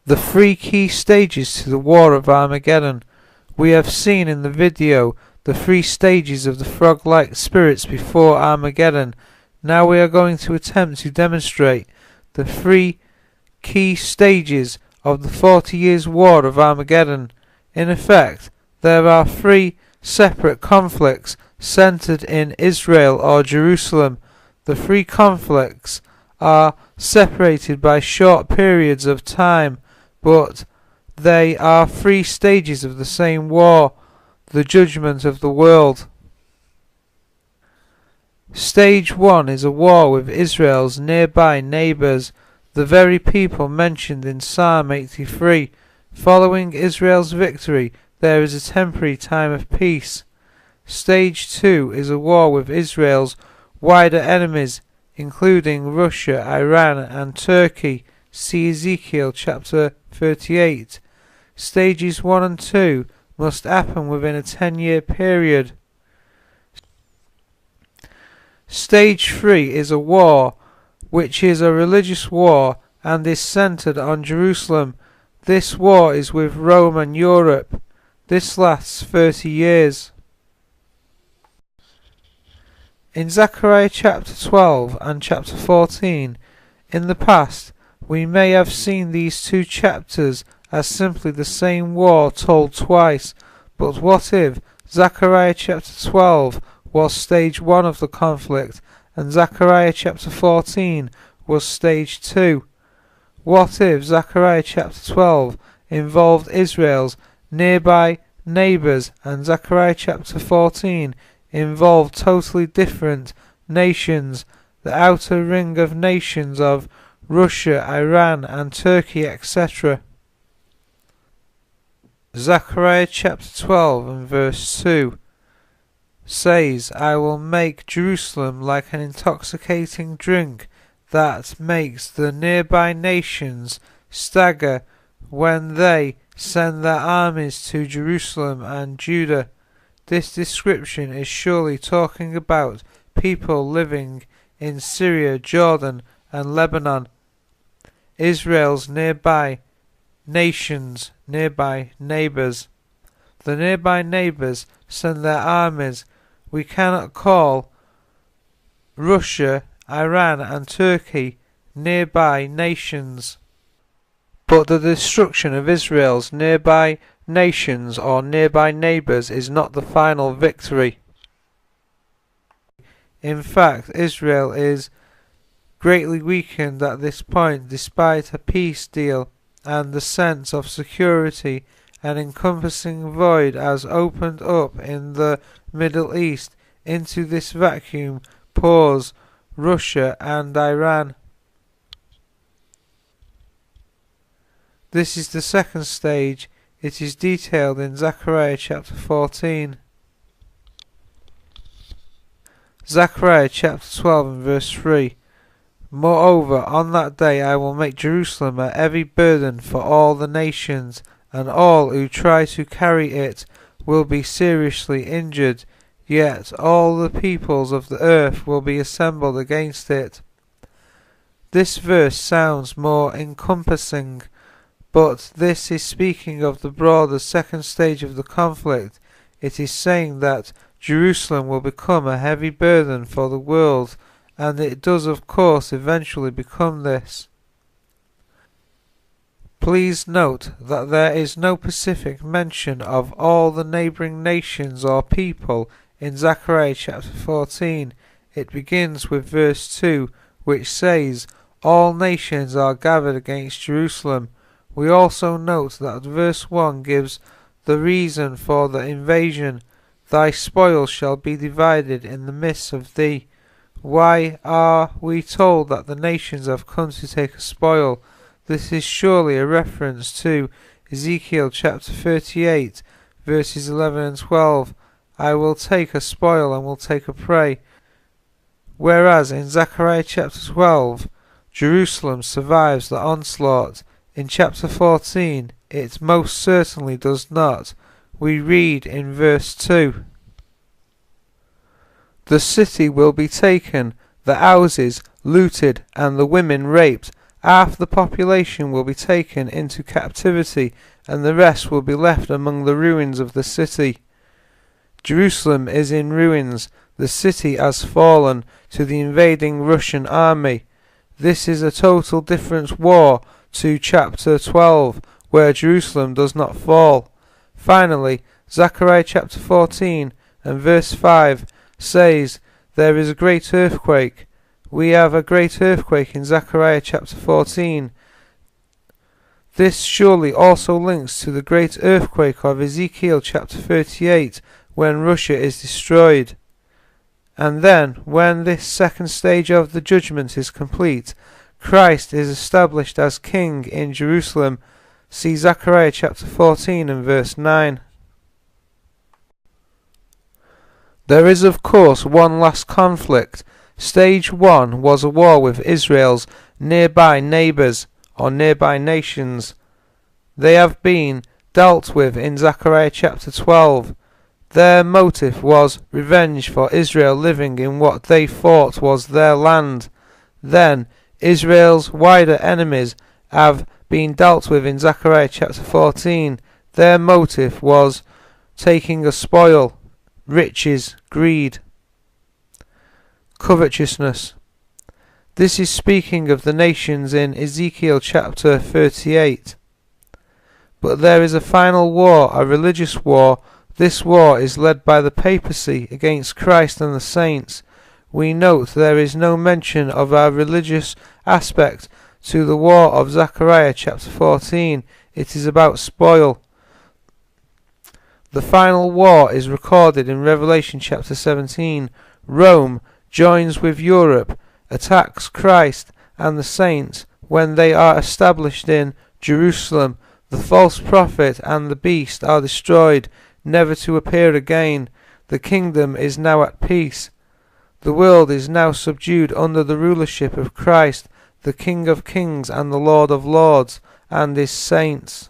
The three key stages to the War of Armageddon. We have seen in the video the three stages of the frog-like spirits before Armageddon. Now we are going to attempt to demonstrate the three key stages of the 40 Years' War of Armageddon. In effect, there are three separate conflicts centered in Israel or Jerusalem. The three conflicts are separated by short periods of time, but they are three stages of the same war, the judgment of the world. Stage 1 is a war with Israel's nearby neighbours, the very people mentioned in Psalm 83. Following Israel's victory, there is a temporary time of peace. Stage 2 is a war with Israel's wider enemies, including Russia, Iran and Turkey. See Ezekiel chapter 38. Stages 1 and 2 must happen within a 10-year period. Stage 3 is a war, which is a religious war and is centered on Jerusalem. This war is with Rome and Europe. This lasts 30 years. In Zechariah chapter 12 and chapter 14, in the past, we may have seen these two chapters as simply the same war told twice, but what if Zechariah chapter 12 was stage 1 of the conflict and Zechariah chapter 14 was stage 2? What if Zechariah chapter 12 involved Israel's nearby neighbours and Zechariah chapter 14 involved totally different nations, the outer ring of nations of Russia, Iran and Turkey, etc.? Zechariah chapter 12 and verse 2 says, I will make Jerusalem like an intoxicating drink that makes the nearby nations stagger when they send their armies to Jerusalem and Judah. This description is surely talking about people living in Syria, Jordan and Lebanon, Israel's nearby nations, nearby neighbours. The nearby neighbours send their armies. We cannot call Russia, Iran and Turkey nearby nations. But the destruction of Israel's nearby nations or nearby neighbours is not the final victory. In fact, Israel is greatly weakened at this point despite a peace deal, and the sense of security an encompassing void has opened up in the Middle East. Into this vacuum pours Russia and Iran. This is the second stage. It is detailed in Zechariah chapter 14. Zechariah chapter 12 and verse 3. Moreover, on that day I will make Jerusalem a heavy burden for all the nations, and all who try to carry it will be seriously injured. Yet all the peoples of the earth will be assembled against it. This verse sounds more encompassing, but this is speaking of the broader second stage of the conflict. It is saying that Jerusalem will become a heavy burden for the world, and it does of course eventually become this. Please note that there is no specific mention of all the neighbouring nations or people in Zechariah chapter 14. It begins with verse 2, which says, all nations are gathered against Jerusalem. We also note that verse 1 gives the reason for the invasion. Thy spoil shall be divided in the midst of thee. Why are we told that the nations have come to take a spoil? This is surely a reference to Ezekiel chapter 38, verses 11 and 12. I will take a spoil and will take a prey. Whereas in Zechariah chapter 12, Jerusalem survives the onslaught. In chapter 14, it most certainly does not. We read in verse 2, the city will be taken, the houses looted, and the women raped, Half the population will be taken into captivity, and the rest will be left among the ruins of the city. Jerusalem is in ruins. The city has fallen to the invading Russian army. This is a total different war to chapter 12, where Jerusalem does not fall. Finally, Zechariah chapter 14 and verse 5 says, there is a great earthquake. We have a great earthquake in Zechariah chapter 14. This surely also links to the great earthquake of Ezekiel chapter 38, when Russia is destroyed. And then, when this second stage of the judgment is complete, Christ is established as king in Jerusalem. See Zechariah chapter 14 and verse 9. There is of course one last conflict. Stage 1 was a war with Israel's nearby neighbours, or nearby nations. They have been dealt with in Zechariah chapter 12. Their motive was revenge for Israel living in what they thought was their land. Then Israel's wider enemies have been dealt with in Zechariah chapter 14. Their motive was taking a spoil, riches, greed, covetousness. This is speaking of the nations in Ezekiel chapter 38. But there is a final war, a religious war. This war is led by the papacy against Christ and the saints. We note there is no mention of our religious aspect to the war of Zechariah chapter 14. It is about spoil. The final war is recorded in Revelation chapter 17. Rome joins with Europe, attacks Christ and the saints when they are established in Jerusalem. The false prophet and the beast are destroyed, never to appear again. The kingdom is now at peace. The world is now subdued under the rulership of Christ, the King of kings and the Lord of lords, and his saints.